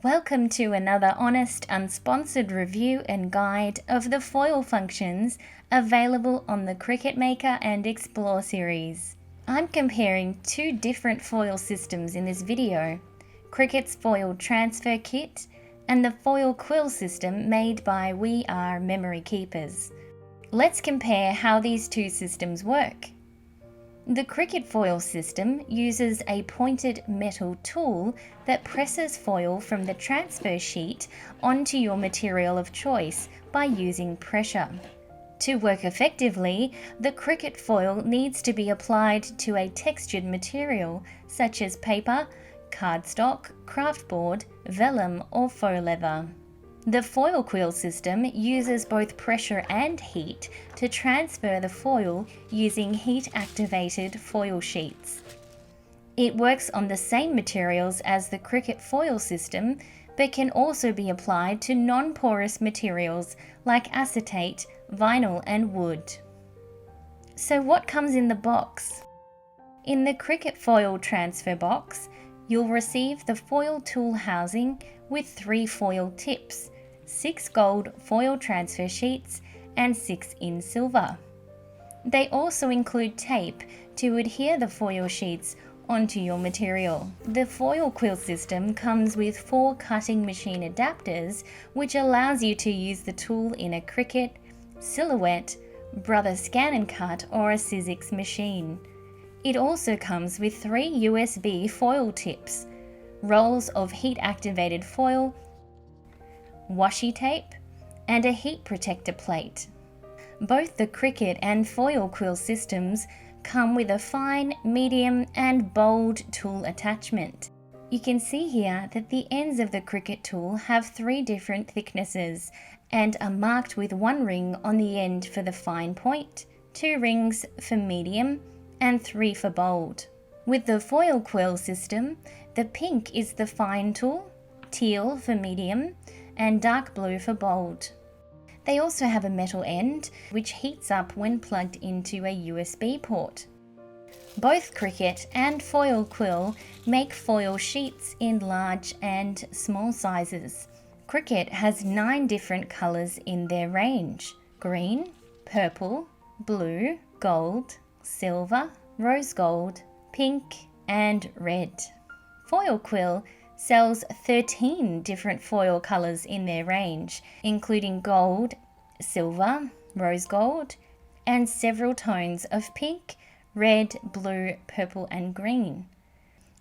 Welcome to another honest, unsponsored review and guide of the foil functions available on the Cricut Maker and Explore series. I'm comparing two different foil systems in this video, Cricut's Foil Transfer Kit and the foil quill system made by We Are Memory Keepers. Let's compare how these two systems work. The Cricut foil system uses a pointed metal tool that presses foil from the transfer sheet onto your material of choice by using pressure. To work effectively, the Cricut foil needs to be applied to a textured material such as paper, cardstock, craftboard, vellum or faux leather. The foil quill system uses both pressure and heat to transfer the foil using heat-activated foil sheets. It works on the same materials as the Cricut foil system, but can also be applied to non-porous materials like acetate, vinyl and wood. So what comes in the box? In the Cricut foil transfer box, you'll receive the foil tool housing with 3 foil tips, 6 gold foil transfer sheets and 6 in silver. They also include tape to adhere the foil sheets onto your material. The foil quill system comes with 4 cutting machine adapters, which allows you to use the tool in a Cricut, Silhouette, Brother Scan & Cut or a Sizzix machine. It also comes with 3 USB foil tips, rolls of heat-activated foil, washi tape, and a heat protector plate. Both the Cricut and foil quill systems come with a fine, medium and bold tool attachment. You can see here that the ends of the Cricut tool have 3 different thicknesses and are marked with 1 ring on the end for the fine point, 2 rings for medium and 3 for bold. With the foil quill system, the pink is the fine tool, teal for medium, and dark blue for bold. They also have a metal end, which heats up when plugged into a USB port. Both Cricut and foil quill make foil sheets in large and small sizes. Cricut has 9 different colors in their range: green, purple, blue, gold, silver, rose gold, pink, and red. Foil quill sells 13 different foil colors in their range, including gold, silver, rose gold, and several tones of pink, red, blue, purple, and green.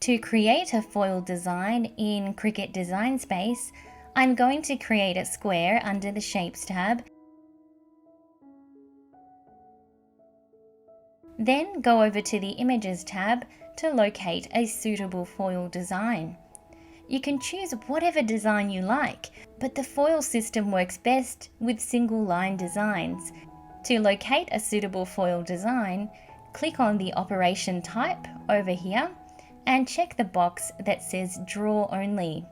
To create a foil design in Cricut Design Space, I'm going to create a square under the Shapes tab. Then go over to the Images tab to locate a suitable foil design. You can choose whatever design you like, but the foil system works best with single line designs. To locate a suitable foil design, click on the operation type over here and check the box that says Draw Only.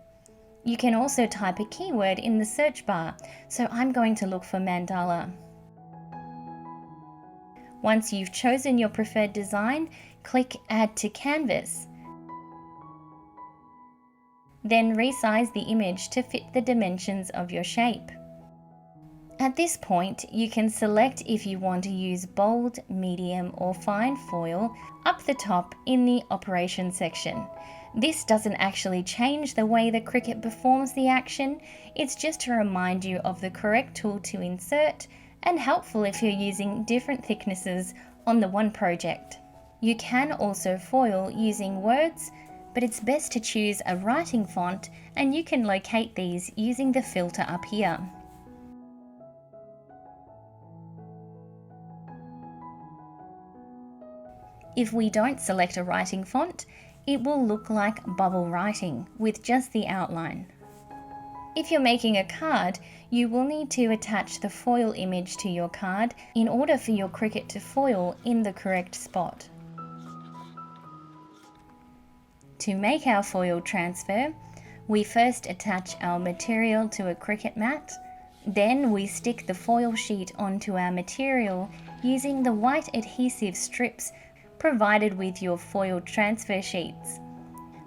You can also type a keyword in the search bar, so I'm going to look for mandala. Once you've chosen your preferred design, click Add to Canvas. Then resize the image to fit the dimensions of your shape. At this point, you can select if you want to use bold, medium or fine foil up the top in the operation section. This doesn't actually change the way the Cricut performs the action, it's just to remind you of the correct tool to insert and helpful if you're using different thicknesses on the one project. You can also foil using words, but it's best to choose a writing font, and you can locate these using the filter up here. If we don't select a writing font, it will look like bubble writing with just the outline. If you're making a card, you will need to attach the foil image to your card in order for your Cricut to foil in the correct spot. To make our foil transfer, we first attach our material to a Cricut mat. Then we stick the foil sheet onto our material using the white adhesive strips provided with your foil transfer sheets.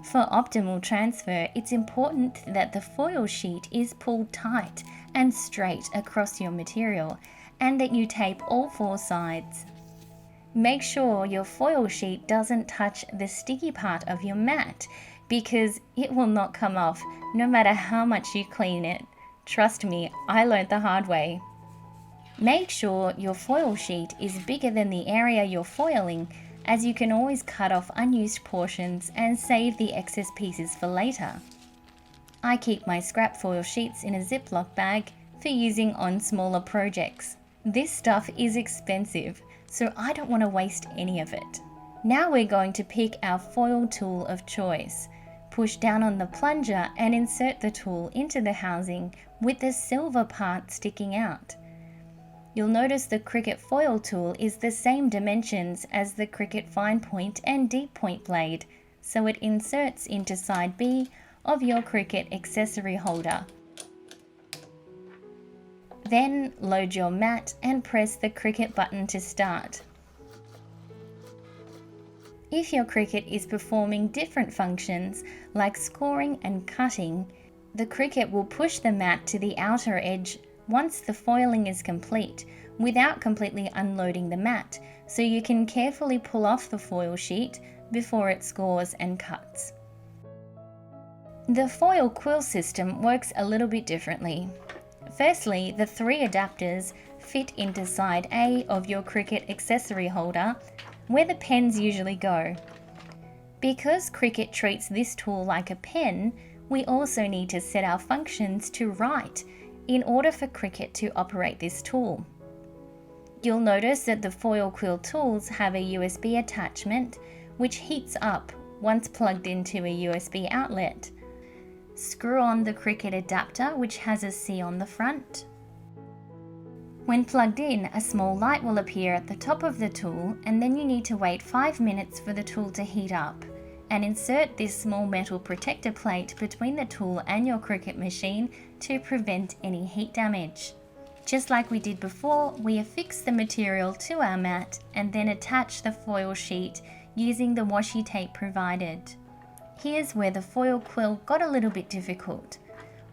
For optimal transfer, it's important that the foil sheet is pulled tight and straight across your material, and that you tape all 4 sides. Make sure your foil sheet doesn't touch the sticky part of your mat, because it will not come off no matter how much you clean it. Trust me, I learned the hard way. Make sure your foil sheet is bigger than the area you're foiling, as you can always cut off unused portions and save the excess pieces for later. I keep my scrap foil sheets in a Ziploc bag for using on smaller projects. This stuff is expensive, so I don't want to waste any of it. Now we're going to pick our foil tool of choice. Push down on the plunger and insert the tool into the housing with the silver part sticking out. You'll notice the Cricut foil tool is the same dimensions as the Cricut fine point and deep point blade, so it inserts into side B of your Cricut accessory holder. Then load your mat and press the Cricut button to start. If your Cricut is performing different functions like scoring and cutting, the Cricut will push the mat to the outer edge once the foiling is complete, without completely unloading the mat, so you can carefully pull off the foil sheet before it scores and cuts. The foil quill system works a little bit differently. Firstly, the 3 adapters fit into side A of your Cricut accessory holder, where the pens usually go. Because Cricut treats this tool like a pen, we also need to set our functions to write in order for Cricut to operate this tool. You'll notice that the foil quill tools have a USB attachment which heats up once plugged into a USB outlet. Screw on the Cricut adapter, which has a C on the front. When plugged in, a small light will appear at the top of the tool, and then you need to wait 5 minutes for the tool to heat up, and insert this small metal protector plate between the tool and your Cricut machine to prevent any heat damage. Just like we did before, we affix the material to our mat and then attach the foil sheet using the washi tape provided. Here's where the foil quill got a little bit difficult.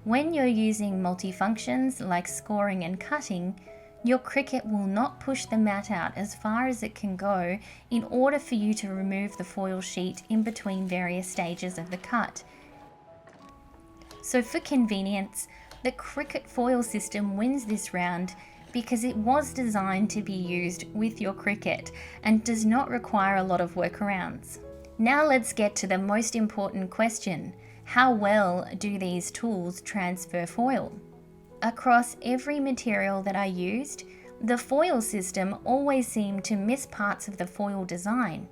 When you're using multifunctions like scoring and cutting, your Cricut will not push the mat out as far as it can go in order for you to remove the foil sheet in between various stages of the cut. So for convenience, the Cricut foil system wins this round because it was designed to be used with your Cricut and does not require a lot of workarounds. Now let's get to the most important question. How well do these tools transfer foil? Across every material that I used, the foil system always seemed to miss parts of the foil design,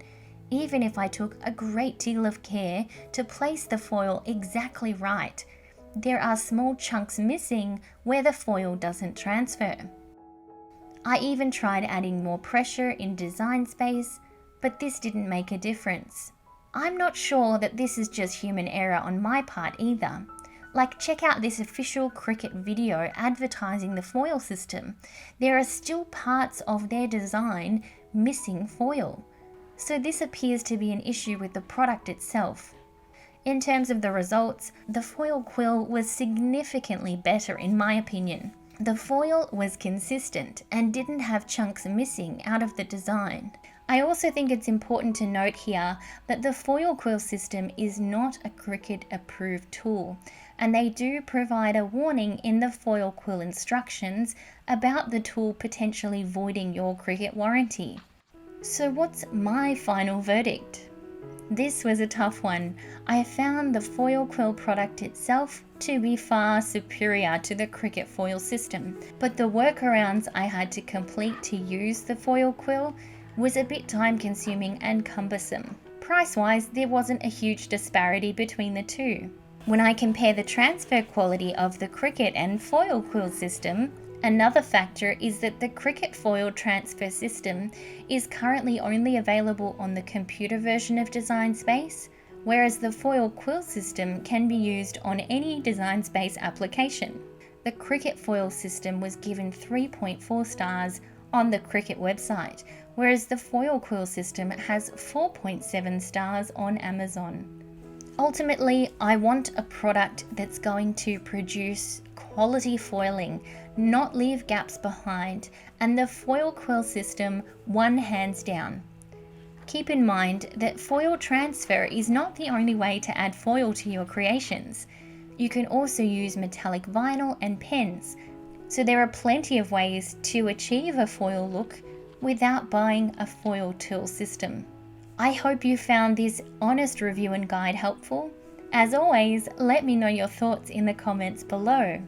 even if I took a great deal of care to place the foil exactly right. There are small chunks missing where the foil doesn't transfer. I even tried adding more pressure in Design Space, but this didn't make a difference. I'm not sure that this is just human error on my part either. Like, check out this official Cricut video advertising the foil system. There are still parts of their design missing foil. So this appears to be an issue with the product itself. In terms of the results, the foil quill was significantly better in my opinion. The foil was consistent and didn't have chunks missing out of the design. I also think it's important to note here that the foil quill system is not a Cricut approved tool, and they do provide a warning in the foil quill instructions about the tool potentially voiding your Cricut warranty. So what's my final verdict? This was a tough one. I found the foil quill product itself to be far superior to the Cricut foil system, but the workarounds I had to complete to use the foil quill was a bit time consuming and cumbersome. Price-wise, there wasn't a huge disparity between the two. When I compare the transfer quality of the Cricut and foil quill system, another factor is that the Cricut foil transfer system is currently only available on the computer version of Design Space, whereas the foil quill system can be used on any Design Space application. The Cricut foil system was given 3.4 stars on the Cricut website, whereas the foil quill system has 4.7 stars on Amazon. Ultimately, I want a product that's going to produce quality foiling, not leave gaps behind, and the foil quill system won hands down. Keep in mind that foil transfer is not the only way to add foil to your creations. You can also use metallic vinyl and pens, so there are plenty of ways to achieve a foil look without buying a foil tool system. I hope you found this honest review and guide helpful. As always, let me know your thoughts in the comments below.